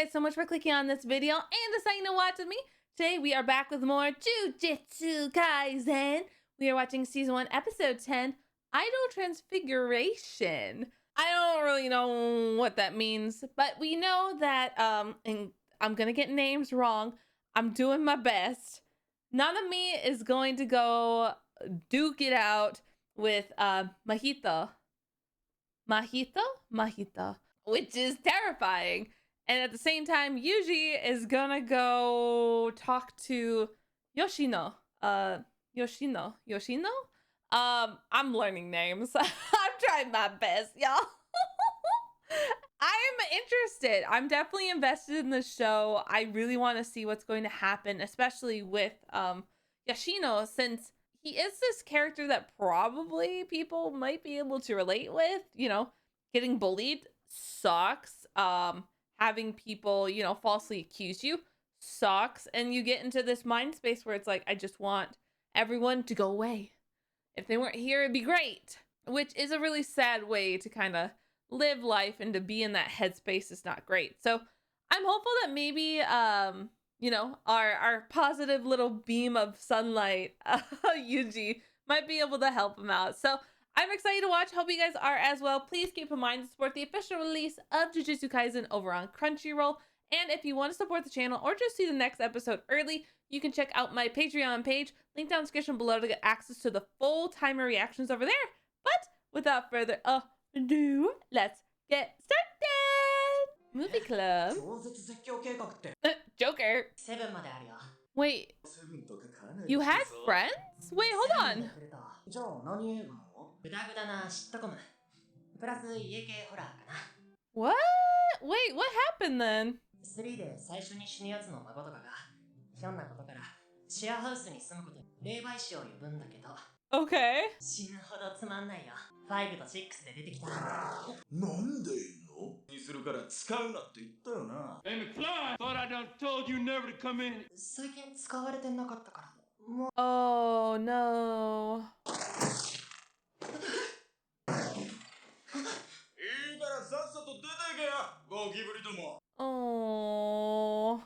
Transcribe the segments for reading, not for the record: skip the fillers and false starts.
guys so much for clicking on this video and deciding to watch with me. Today we are back with more Jujutsu Kaisen. We are watching season 1, episode 10, Idol Transfiguration. I don't really know what that means, but we know that, and I'm gonna get names wrong. I'm doing my best. Nanami is going to go duke it out with Mahito, which is terrifying. And at the same time, Yuji is gonna go talk to Yoshino. Yoshino? I'm learning names. I'm trying my best, y'all. I'm interested. I'm definitely invested in the show. I really want to see what's going to happen, especially with Yoshino, since he is this character that probably people might be able to relate with. You know, getting bullied sucks. Having people, you know, falsely accuse you sucks. And you get into this mind space where it's like, I just want everyone to go away. If they weren't here, it'd be great. Which is a really sad way to kind of live life, and to be in that headspace is not great. So I'm hopeful that maybe, you know, our positive little beam of sunlight, Yuji, might be able to help him out. So I'm excited to watch. Hope you guys are as well. Please keep in mind to support the official release of Jujutsu Kaisen over on Crunchyroll. And if you want to support the channel or just see the next episode early, you can check out my Patreon page. Link down in the description below to get access to the full timer reactions over there. But without further ado, let's get started. Movie club. Joker. Wait, you had friends? Wait, hold on. What? Wait, what happened then? Okay. Thought I done told you never to come in. Oh no. Oh.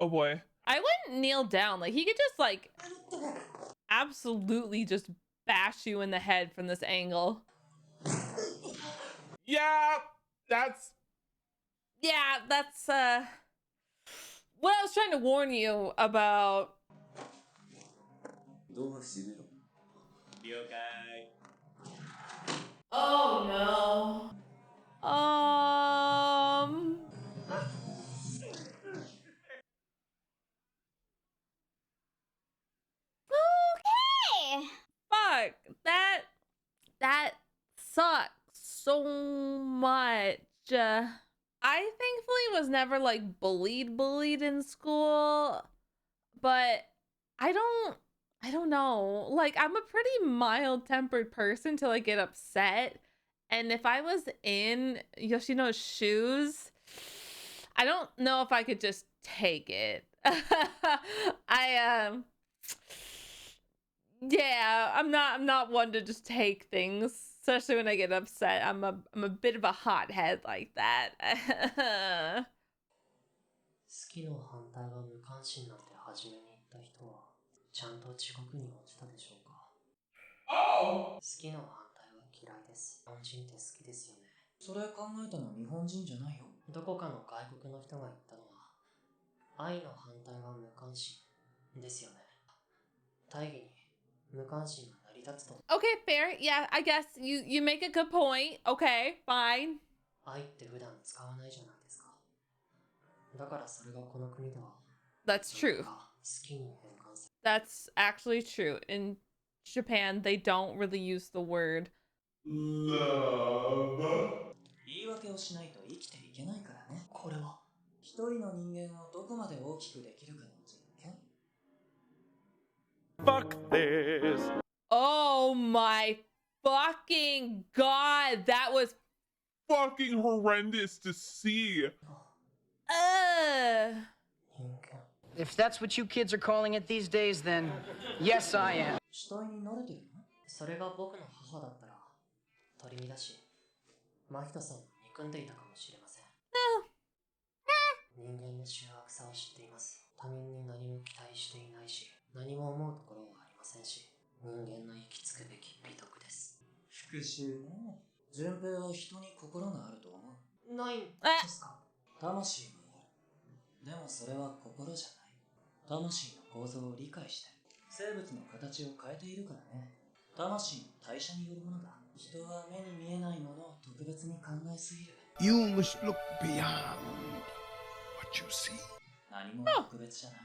Oh boy. I wouldn't kneel down. Like, he could just like absolutely just bash you in the head from this angle. Yeah, that's what I was trying to warn you about. Oh no. Okay. Fuck. That sucks so much. I thankfully was never like bullied in school, but I don't know. Like, I'm a pretty mild-tempered person till I get upset. And if I was in Yoshino's shoes, I don't know if I could just take it. Yeah, I'm not one to just take things, especially when I get upset. I'm a bit of a hothead like that. Oh. Okay, fair. Yeah, I guess you make a good point. Okay, fine. That's true. That's actually true. In Japan, they don't really use the word love. fuck this. Oh my fucking god, that was Fucking horrendous to see. If that's what you kids are calling it these days, then yes, I am. 取り乱し、真人さんを憎んでいたかもしれません。人間の醜悪さを知っています。他人に何も期待していないし、何も思うところはありませんし、人間の行き着くべき美徳です。復讐ね。順平は人に心があると思う。ないんですか？魂もある。でもそれは心じゃない。魂の構造を理解してる。生物の形を変えているからね。魂の代謝によるものだ。人は目に見えないものを特別に考えすぎる。You must look beyond what you see. 何も特別じゃない。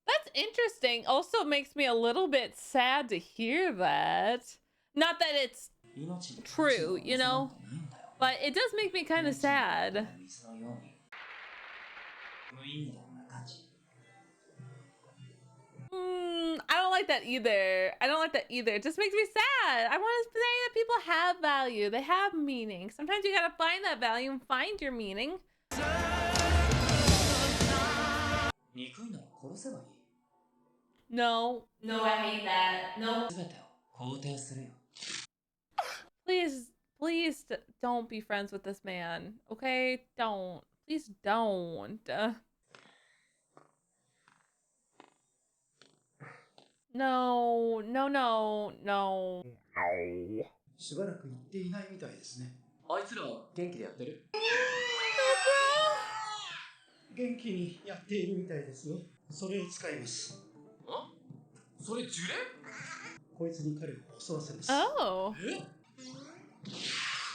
That's interesting. Also makes me a little bit sad to hear that. Not that it's true, you know, but it does make me kind of sad. I don't like that either. I don't like that either. It just makes me sad. I want to say that people have value. They have meaning. Sometimes you gotta find that value and find your meaning. No. No, I hate that. No. Please don't be friends with this man. Okay? Don't. Please don't. No. No, no, no. しばらく行っていないみたいですね。あいつら元気でやってる？元気にやっているみたいですよ。それを使います。それ呪霊？こいつに彼を襲わせます。Oh.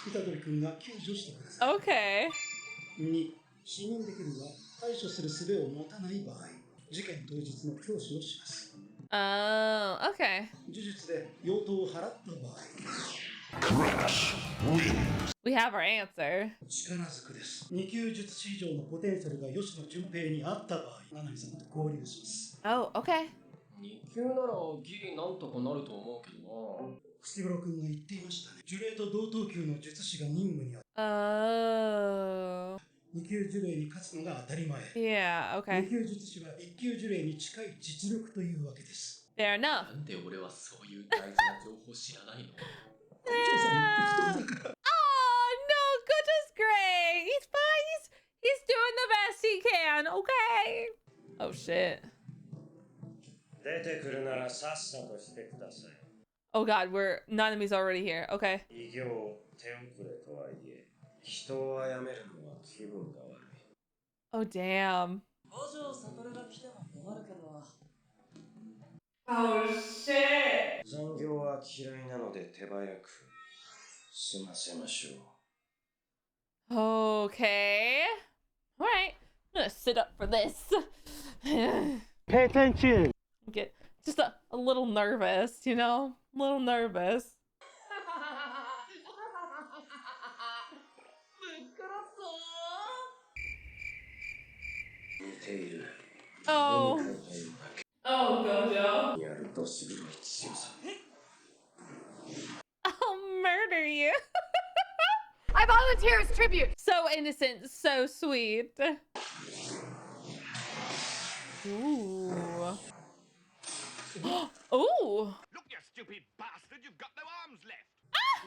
虎杖君が救助してください。Okay. 2、死認できるが対処する術を持たない場合、事件当日の教師をします。Oh, okay. 呪術で用途を払った場合、We have our answer. 力ずくです。2級術師以上のポテンシャルが吉野純平にあった場合、七海さんと合流します。Oh, okay. 2級ならギリなんとかなると思うけどな。伏黒君が言っていましたね。呪霊と同等級の術師が任務にある。Oh. 2級呪霊に勝つのが当たり前。Yeah, okay. 2級術師は1級呪霊に近い実力というわけです。Fair enough. なんで俺はそういう大事な情報知らないの？ Oh, no, Gojo's great. He's fine. He's doing the best he can, okay? Oh, shit. 出てくるならさっさとしてください。 Oh, God, Nanami's already here. Okay. 異業手遅れとはいえ、人を殺めるのは気分が悪い。 Oh, damn. 五条悟が来ても困るけど。Oh, shit. 残業は嫌いなので手早く済ませましょう。 Okay. All right. I'm gonna sit up for this. Pay attention. Get just a little nervous, you know? A little nervous. 似ている。Oh. Oh, Gojo. やるとするの強さ。I'll murder you. I volunteer as tribute. So innocent, so sweet. Ooh. Ooh. Look, you stupid bastard, you've got no arms left.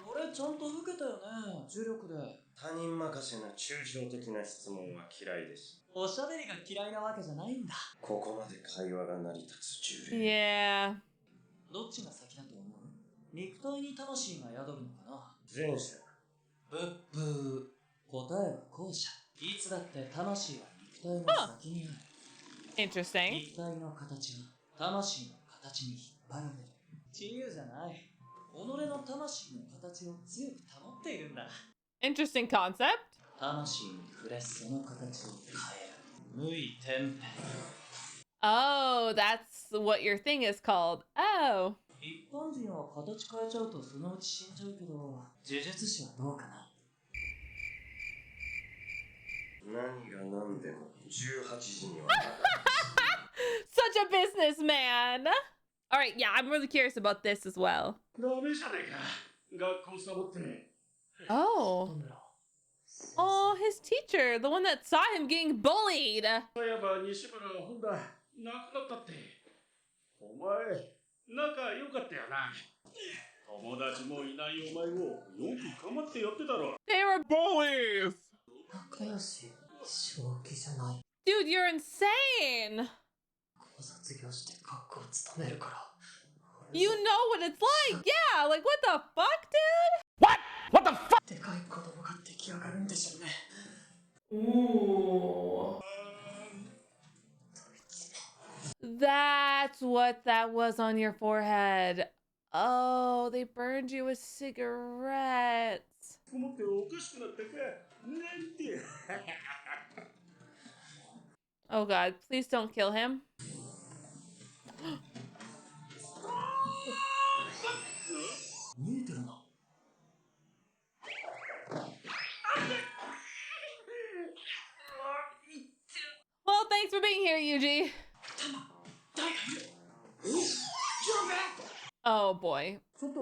俺ちゃんと受けたよね、重力で。他人任せな抽象的な質問は嫌いです。おしゃべりが嫌いなわけじゃないんだ。ここまで会話が成り立つ呪霊。Yeah. どっちが先だと思う？肉体に魂が宿るのかな？前者。ブッブー。答えは後者。いつだって魂は肉体の先にある。Interesting. 肉体の形は魂の形に引っ張られる。自由じゃない。己の魂の形を強く保っているんだ。Interesting concept. 魂に触れその形を変える。無意転変。Oh, that's what your thing is called. Oh. 一般人は形変えちゃうとそのうち死んじゃうけど、呪術師はどうかな？何が何でも18時には Such a businessman. All right, yeah, I'm really curious about this as well. ダメじゃねえか。学校サボってね。Oh. Oh, his teacher, the one that saw him getting bullied. そういえば西村本田亡くなったって。お前仲良かったよな。They were bullies. 仲良し、正気じゃない。 Dude, you're insane. 卒業して学校勤めるから。 You know what it's like. Yeah, like what the fuck, dude? What the fuck? でかい子供が出来上がるんでしょうね。 Ooh. That's what that was on your forehead. Oh, they burned you with cigarettes. Oh god, please don't kill him. Well, thanks for being here, Yuji. Oh boy. Yuji,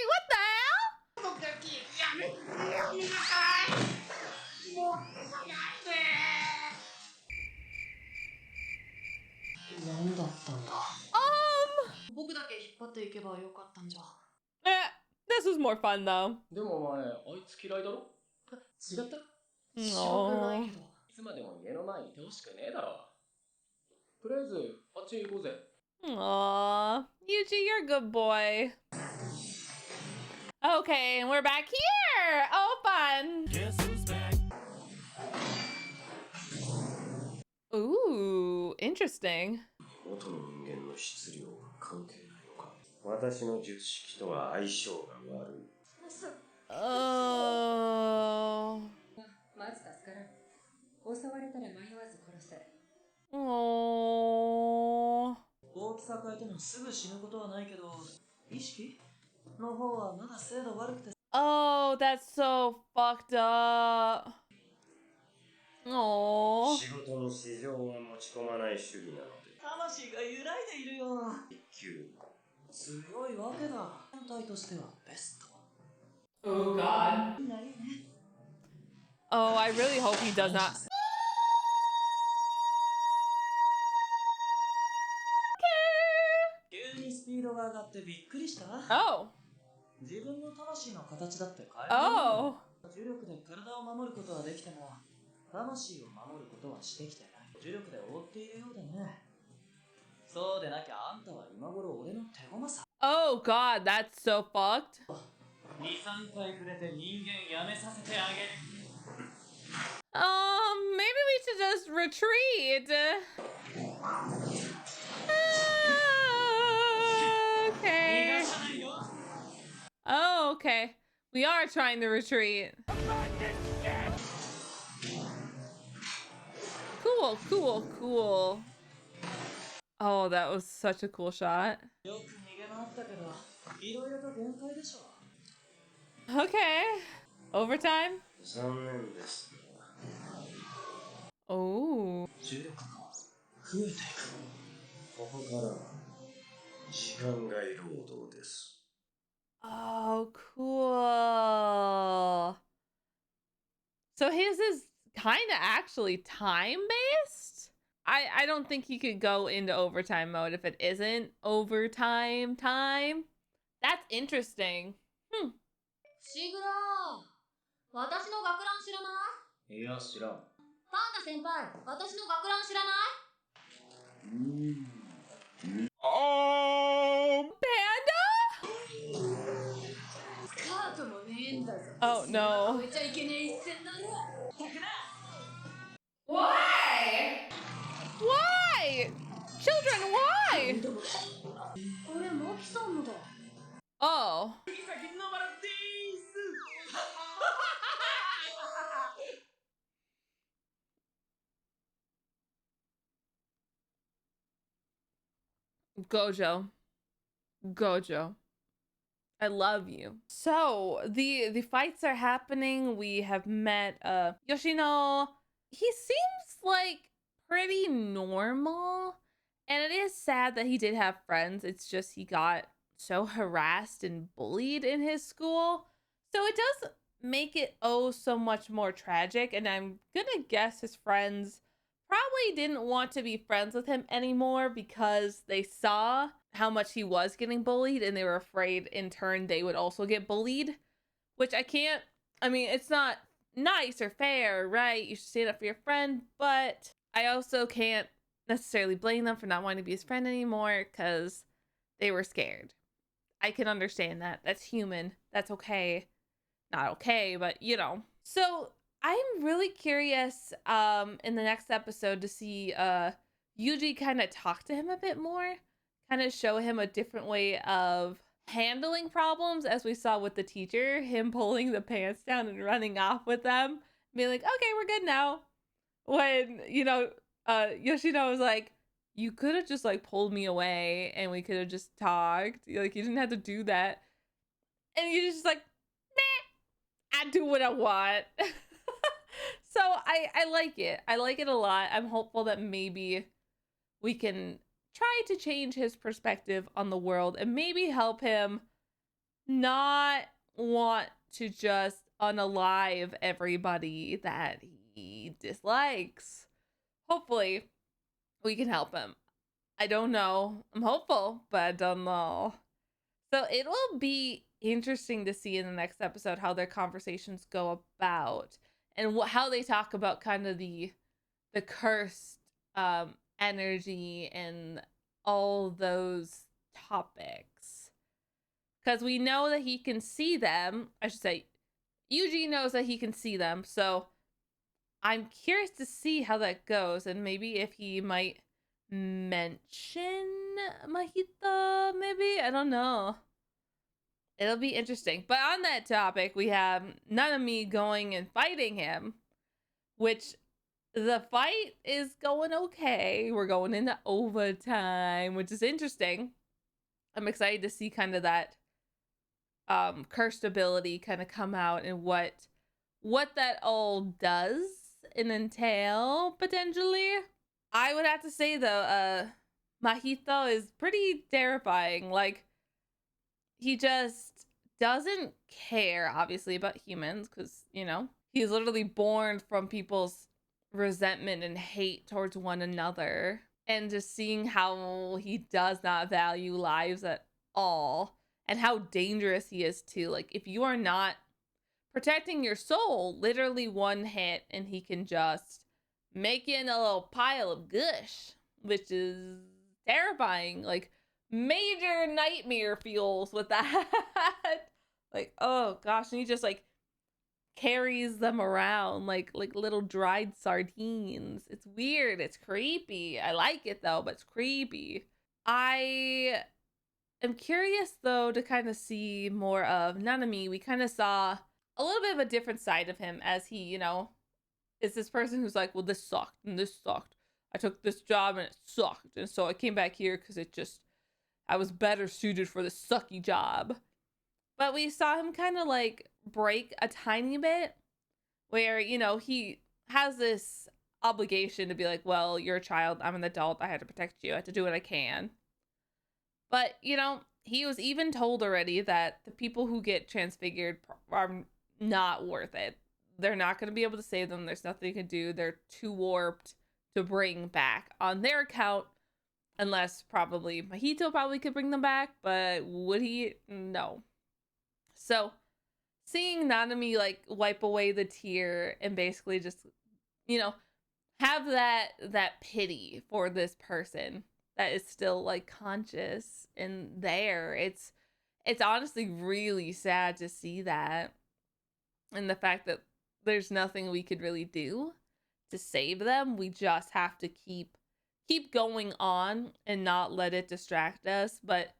what the hell? This was more fun though. でもお前、あいつ嫌いだろ？違った？ No. いつまでも家の前にいてほしくねえだろ。とりあえず、あっち行こうぜ。Aww. Yuji, you're a good boy. Okay, and we're back here. Oh, fun. Guess who's back? Ooh, interesting. 元の人間の質量が関係ないのか。私の術式とは相性が悪い。 Oh. まず助からん。襲われたら迷わず殺せ。 Oh. 大きさ変えてもすぐ死ぬことはないけど、意識の方はまだ精度悪くて。 Oh, that's so fucked up. Oh. 仕事の市場は持ち込まない主義なので。魂が揺らいでいるよ。一級。強いわけだ。本体としてはベスト。 Oh god. Oh, I really hope he does not. Oh. 自分の魂の形だって変えられる。 Oh. 重力で体を守ることはできても、魂を守ることはしてきてない。重力で覆っているようだね。そうでなきゃあんたは今頃俺の手駒さ。 Oh god, that's so fucked. 2、3回触れて人間やめさせてあげる。 Maybe we should just retreat. Okay. Oh, okay. We are trying to retreat. Cool, cool, cool. Oh, that was such a cool shot. Okay. Overtime? Oh. ここからは時間外労働です。 Oh, cool. So his is kind of actually time-based? I don't think he could go into overtime mode if it isn't overtime time. That's interesting. シグラー、私の学ラン知らない？いや、知らん。パンダ先輩、私の学ラン知らない？ Oh, Panda? スカートもねえんだぞ。 Oh, no. 超えちゃいけねえ一線だね。Why? Why? Children, why? これマキさんのだ。 Oh. Gojo. Gojo. I love you. So the fights are happening. We have met Yoshino. He seems like pretty normal. And it is sad that he did have friends. It's just he got so harassed and bullied in his school. So it does make it oh so much more tragic. And I'm gonna guess his friends probably didn't want to be friends with him anymore because they saw how much he was getting bullied and they were afraid in turn they would also get bullied, which I mean, it's not nice or fair, right? You should stand up for your friend, but I also can't necessarily blame them for not wanting to be his friend anymore because they were scared. I can understand that. That's human. That's okay. Not okay, but you know. So I'm really curious in the next episode to see Yuji kind of talk to him a bit more, kind of show him a different way of handling problems, as we saw with the teacher, him pulling the pants down and running off with them, being like, okay, we're good now. When, you know, Yoshino was like, you could have just like pulled me away and we could have just talked. Like, you didn't have to do that. And you're just like, meh, I do what I want. So I like it. I like it a lot. I'm hopeful that maybe we can try to change his perspective on the world and maybe help him not want to just unalive everybody that he dislikes. Hopefully we can help him. I don't know. I'm hopeful, but I don't know. So it will be interesting to see in the next episode how their conversations go about and how they talk about kind of the cursed energy and all those topics, because we know that he can see them. I should say Yuji knows that he can see them, so I'm curious to see how that goes, and maybe if he might mention Mahito, maybe, I don't know. It'll be interesting. But on that topic, we have Nanami going and fighting him, which the fight is going okay. We're going into overtime, which is interesting. I'm excited to see kind of that cursed ability kind of come out and what that all does and entail potentially. I would have to say though, Mahito is pretty terrifying. Like, he just doesn't care, obviously, about humans because, you know, he's literally born from people's resentment and hate towards one another. And just seeing how he does not value lives at all and how dangerous he is too. Like, if you are not protecting your soul, literally one hit and he can just make you in a little pile of gush, which is terrifying. Like, major nightmare feels with that. Like, oh gosh, and he just like carries them around like little dried sardines. It's weird. It's creepy. I like it though, but it's creepy. I am curious though to kind of see more of Nanami. We kind of saw a little bit of a different side of him as he, you know, is this person who's like, well, this sucked and this sucked. I took this job and it sucked. And so I came back here because I was better suited for this sucky job. But we saw him kind of like break a tiny bit where, you know, he has this obligation to be like, well, you're a child, I'm an adult, I had to protect you, I had to do what I can. But, you know, he was even told already that the people who get transfigured are not worth it. They're not going to be able to save them. There's nothing you can do. They're too warped to bring back on their account. Unless probably Mahito probably could bring them back, but would he? No. So seeing Nanami like wipe away the tear and basically just, you know, have that pity for this person that is still like conscious and there. It's honestly really sad to see that. And the fact that there's nothing we could really do to save them. We just have to keep going on and not let it distract us. But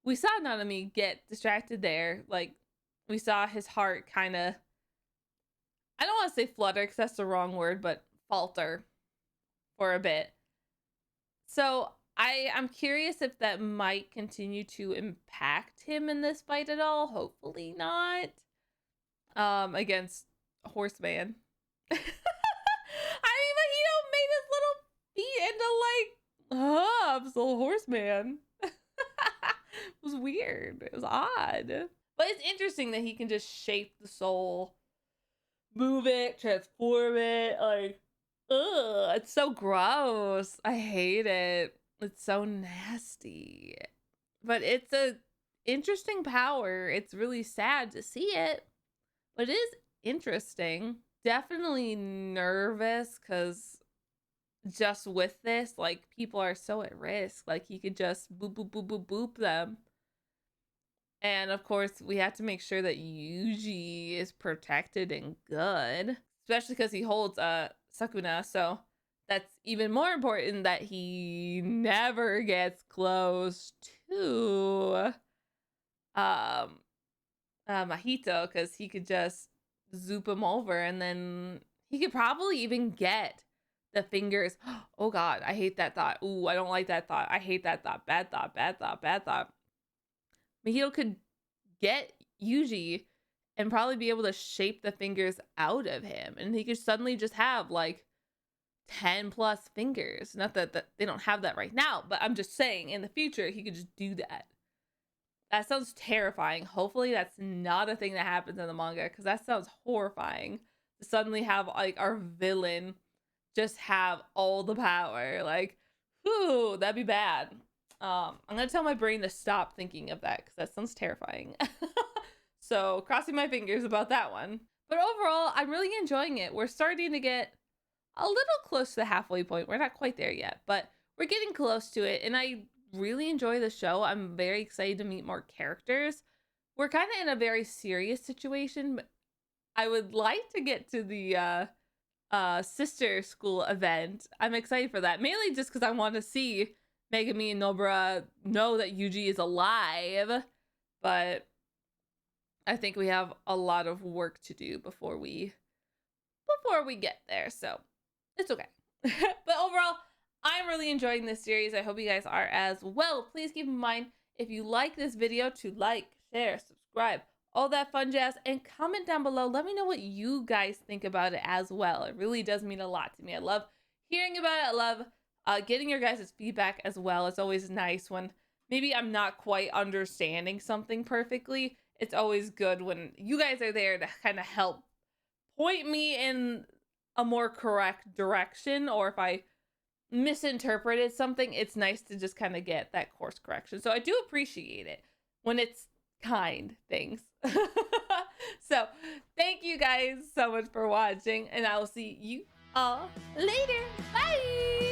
we saw Nanami get distracted there. Like, we saw his heart kind of, I don't want to say flutter because that's the wrong word, but falter for a bit. So I'm curious if that might continue to impact him in this fight at all. Hopefully not. Against Horseman. I mean, Mahito made his little feet into like hubs, little Horseman. was weird. It was odd. But it's interesting that he can just shape the soul, move it, transform it. Like, ugh, it's so gross. I hate it. It's so nasty. But it's a interesting power. It's really sad to see it, but it is interesting. Definitely nervous because just with this, like, people are so at risk. Like, he could just boop, boop, boop, boop, boop them. And of course, we have to make sure that Yuji is protected and good, especially because he holds Sakuna. So that's even more important that he never gets close to Mahito, because he could just zoop him over, and then he could probably even get the fingers. Oh God, I hate that thought. Ooh, I don't like that thought. I hate that thought. Bad thought, bad thought, bad thought. Mahito could get Yuji and probably be able to shape the fingers out of him, and he could suddenly just have like 10 plus fingers. Not that they don't have that right now, but I'm just saying in the future he could just do that. That sounds terrifying. Hopefully that's not a thing that happens in the manga, because that sounds horrifying to suddenly have like our villain just have all the power. Like, whew, that'd be bad. I'm gonna tell my brain to stop thinking of that, because that sounds terrifying. So crossing my fingers about that one. But overall, I'm really enjoying it. We're starting to get a little close to the halfway point. We're not quite there yet, but we're getting close to it, and I really enjoy the show. I'm very excited to meet more characters. We're kind of in a very serious situation, but I would like to get to the sister school event. I'm excited for that, mainly just because I want to see Megumi and Nobara know that Yuji is alive, but I think we have a lot of work to do before we get there, so it's okay. But overall, I'm really enjoying this series. I hope you guys are as well. Please keep in mind, if you like this video, to like, share, subscribe, all that fun jazz, and comment down below. Let me know what you guys think about it as well. It really does mean a lot to me. I love hearing about it. I love getting your guys' feedback as well. It's always nice when maybe I'm not quite understanding something perfectly. It's always good when you guys are there to kind of help point me in a more correct direction, or if I misinterpreted something, it's nice to just kind of get that course correction. So I do appreciate it when it's kind things. So thank you guys so much for watching, and I will see you all later. Bye.